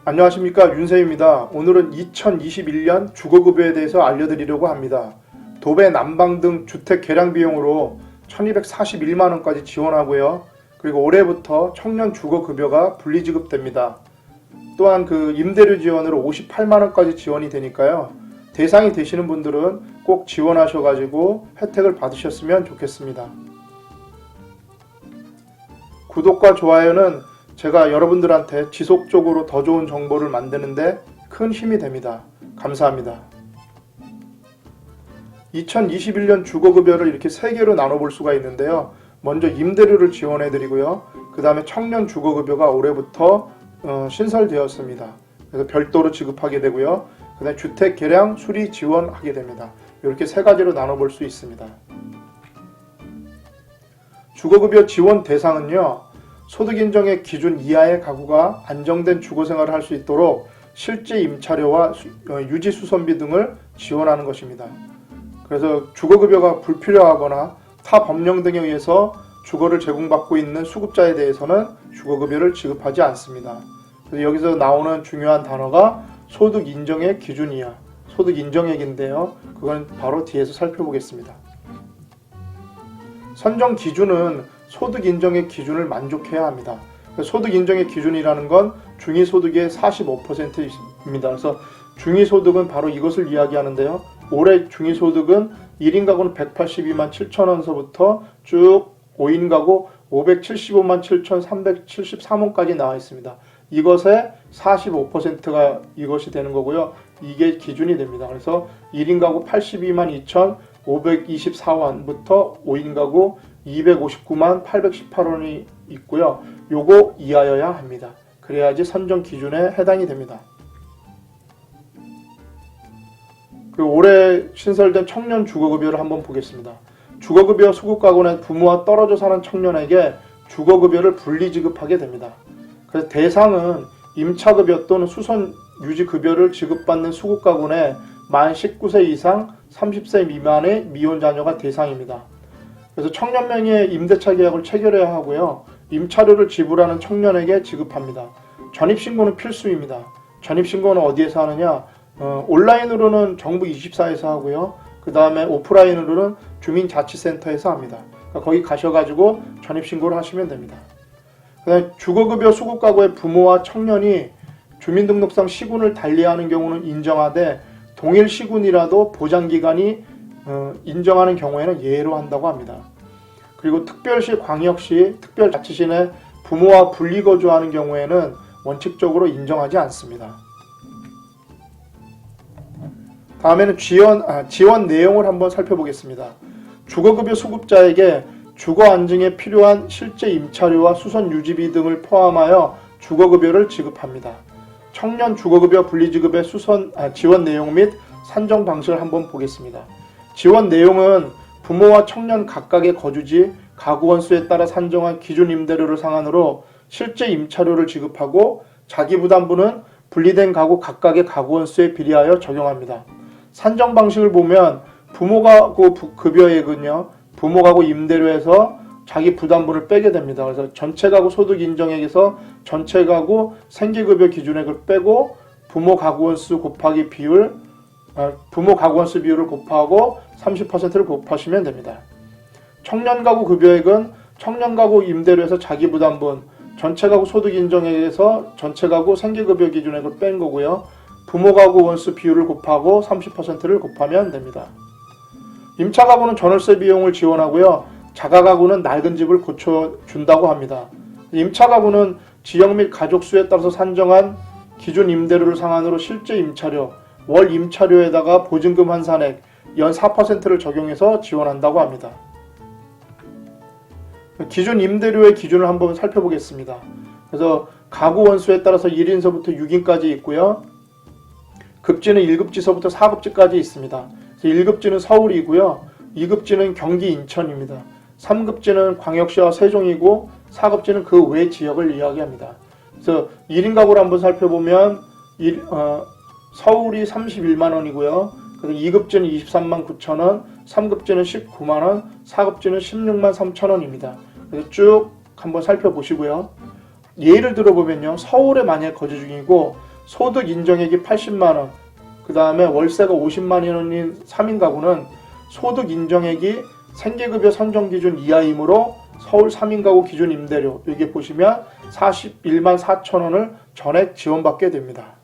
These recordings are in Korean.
안녕하십니까, 윤세입니다. 오늘은 2021년 주거급여에 대해서 알려드리려고 합니다. 도배, 난방 등 주택 개량 비용으로 1241만원까지 지원하고요. 그리고 올해부터 청년 주거급여가 분리지급됩니다. 또한 임대료 지원으로 58만원까지 지원이 되니까요. 대상이 되시는 분들은 꼭 지원하셔가지고 혜택을 받으셨으면 좋겠습니다. 구독과 좋아요는 제가 여러분들한테 지속적으로 더 좋은 정보를 만드는데 큰 힘이 됩니다. 감사합니다. 2021년 주거급여를 이렇게 3개로 나눠볼 수가 있는데요. 먼저 임대료를 지원해드리고요. 그 다음에 청년 주거급여가 올해부터 신설되었습니다. 그래서 별도로 지급하게 되고요. 그 다음에 주택 개량 수리 지원하게 됩니다. 이렇게 3가지로 나눠볼 수 있습니다. 주거급여 지원 대상은요. 소득인정의 기준 이하의 가구가 안정된 주거생활을 할 수 있도록 실제 임차료와 유지수선비 등을 지원하는 것입니다. 그래서 주거급여가 불필요하거나 타 법령 등에 의해서 주거를 제공받고 있는 수급자에 대해서는 주거급여를 지급하지 않습니다. 그래서 여기서 나오는 중요한 단어가 소득인정의 기준 이하, 소득인정액인데요. 그건 바로 뒤에서 살펴보겠습니다. 선정 기준은 소득인정의 기준을 만족해야 합니다. 소득인정의 기준이라는 건 중위소득의 45%입니다. 그래서 중위소득은 바로 이것을 이야기하는데요. 올해 중위소득은 1인 가구는 182만 7천원서부터 쭉 5인 가구 575만 7,373원까지 나와 있습니다. 이것의 45%가 이것이 되는 거고요. 이게 기준이 됩니다. 그래서 1인 가구 82만 2,524원부터 5인 가구 259만 818원이 있고요. 요거 이하여야 합니다. 그래야지 선정 기준에 해당이 됩니다. 그리고 올해 신설된 청년 주거급여를 한번 보겠습니다. 주거급여 수급가구는 부모와 떨어져 사는 청년에게 주거급여를 분리지급하게 됩니다. 그래서 대상은 임차급여 또는 수선 유지급여를 지급받는 수급가구내 만 19세 이상 30세 미만의 미혼 자녀가 대상입니다. 그래서 청년 명의의 임대차 계약을 체결해야 하고요. 임차료를 지불하는 청년에게 지급합니다. 전입신고는 필수입니다. 전입신고는 어디에서 하느냐? 온라인으로는 정부24에서 하고요. 그 다음에 오프라인으로는 주민자치센터에서 합니다. 그러니까 거기 가셔가지고 전입신고를 하시면 됩니다. 그 다음에 주거급여 수급가구의 부모와 청년이 주민등록상 시군을 달리하는 경우는 인정하되 동일 시군이라도 보장기간이 인정하는 경우에는 예외로 한다고 합니다. 그리고 특별시, 광역시, 특별자치시내 부모와 분리거주하는 경우에는 원칙적으로 인정하지 않습니다. 다음에는 지원 내용을 한번 살펴보겠습니다. 주거급여 수급자에게 주거 안정에 필요한 실제 임차료와 수선 유지비 등을 포함하여 주거급여를 지급합니다. 청년 주거급여 분리지급의 지원 내용 및 산정 방식을 한번 보겠습니다. 지원 내용은 부모와 청년 각각의 거주지, 가구 원수에 따라 산정한 기준 임대료를 상한으로 실제 임차료를 지급하고 자기부담분은 분리된 가구 각각의 가구 원수에 비례하여 적용합니다. 산정 방식을 보면 부모 가구 급여액은요, 부모 가구 임대료에서 자기 부담분을 빼게 됩니다. 그래서 전체 가구 소득 인정액에서 전체 가구 생계급여 기준액을 빼고 부모 가구 원수 곱하기 부모 가구 원수 비율을 곱하고 30%를 곱하시면 됩니다. 청년 가구 급여액은 청년 가구 임대료에서 자기 부담분, 전체 가구 소득 인정액에서 전체 가구 생계급여 기준액을 뺀 거고요. 부모 가구 원수 비율을 곱하고 30%를 곱하면 됩니다. 임차 가구는 전월세 비용을 지원하고요. 자가 가구는 낡은 집을 고쳐준다고 합니다. 임차 가구는 지역 및 가족 수에 따라서 산정한 기준 임대료를 상한으로 실제 임차료, 월 임차료에다가 보증금 환산액 연 4%를 적용해서 지원한다고 합니다. 기준 임대료의 기준을 한번 살펴보겠습니다. 그래서 가구 원수에 따라서 1인서부터 6인까지 있고요. 급지는 1급지서부터 4급지까지 있습니다. 1급지는 서울이고요. 2급지는 경기 인천입니다. 3급지는 광역시와 세종이고 4급지는 그 외 지역을 이야기합니다. 그래서 1인 가구를 한번 살펴보면 서울이 31만원이고요. 2급지는 23만 9천원, 3급지는 19만원, 4급지는 16만 3천원입니다. 그래서 쭉 한번 살펴보시고요. 예를 들어보면요. 서울에 만약 거주 중이고 소득 인정액이 80만원, 그 다음에 월세가 50만원인 3인 가구는 소득 인정액이 생계급여 산정기준 이하이므로 서울 3인 가구 기준 임대료, 여기 보시면 41만 4천원을 전액 지원받게 됩니다.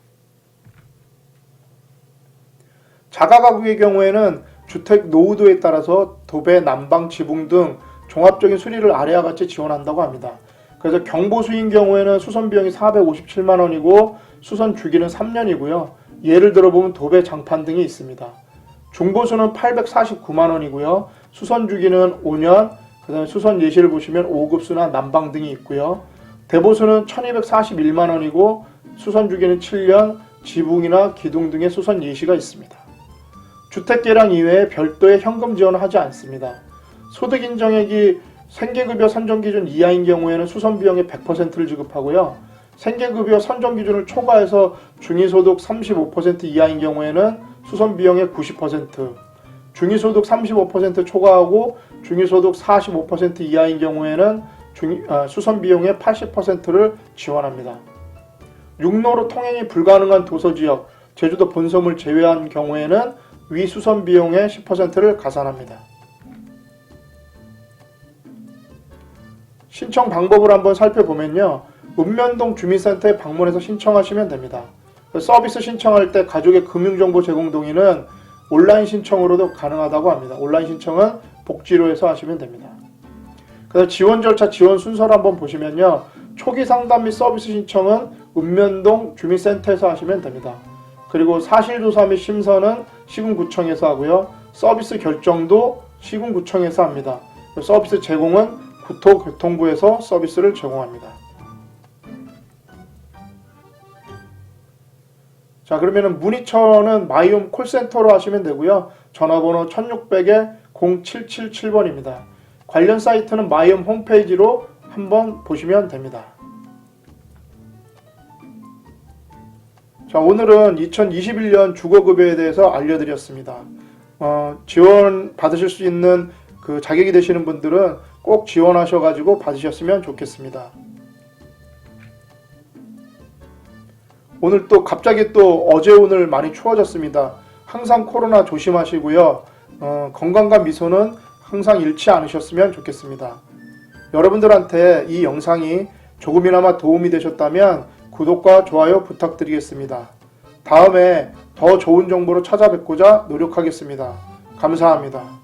자가가구의 경우에는 주택 노후도에 따라서 도배, 난방, 지붕 등 종합적인 수리를 아래와 같이 지원한다고 합니다. 그래서 경보수인 경우에는 수선 비용이 457만원이고 수선 주기는 3년이고요. 예를 들어보면 도배, 장판 등이 있습니다. 중보수는 849만원이고요. 수선 주기는 5년, 그 다음에 수선 예시를 보시면 5급수나 난방 등이 있고요. 대보수는 1241만원이고 수선 주기는 7년, 지붕이나 기둥 등의 수선 예시가 있습니다. 주택계량 이외에 별도의 현금 지원을 하지 않습니다. 소득 인정액이 생계급여 산정기준 이하인 경우에는 수선 비용의 100%를 지급하고요. 생계급여 산정기준을 초과해서 중위소득 35% 이하인 경우에는 수선 비용의 90%, 중위소득 35% 초과하고 중위소득 45% 이하인 경우에는 수선 비용의 80%를 지원합니다. 육로로 통행이 불가능한 도서지역, 제주도 본섬을 제외한 경우에는 위 수선 비용의 10%를 가산합니다. 신청 방법을 한번 살펴보면요. 읍면동 주민센터에 방문해서 신청하시면 됩니다. 서비스 신청할 때 가족의 금융정보 제공 동의는 온라인 신청으로도 가능하다고 합니다. 온라인 신청은 복지로에서 하시면 됩니다. 그래서 지원 절차, 지원 순서를 한번 보시면요. 초기 상담 및 서비스 신청은 읍면동 주민센터에서 하시면 됩니다. 그리고 사실조사 및 심사는 시군구청에서 하고요. 서비스 결정도 시군구청에서 합니다. 서비스 제공은 국토교통부에서 서비스를 제공합니다. 자, 그러면은 문의처는 마이홈 콜센터로 하시면 되고요. 전화번호 1600-0777번입니다. 관련 사이트는 마이홈 홈페이지로 한번 보시면 됩니다. 자, 오늘은 2021년 주거급여에 대해서 알려드렸습니다. 지원 받으실 수 있는 그 자격이 되시는 분들은 꼭 지원하셔가지고 받으셨으면 좋겠습니다. 오늘 또 갑자기 또 어제 오늘 많이 추워졌습니다. 항상 코로나 조심하시고요. 건강과 미소는 항상 잃지 않으셨으면 좋겠습니다. 여러분들한테 이 영상이 조금이나마 도움이 되셨다면 구독과 좋아요 부탁드리겠습니다. 다음에 더 좋은 정보로 찾아뵙고자 노력하겠습니다. 감사합니다.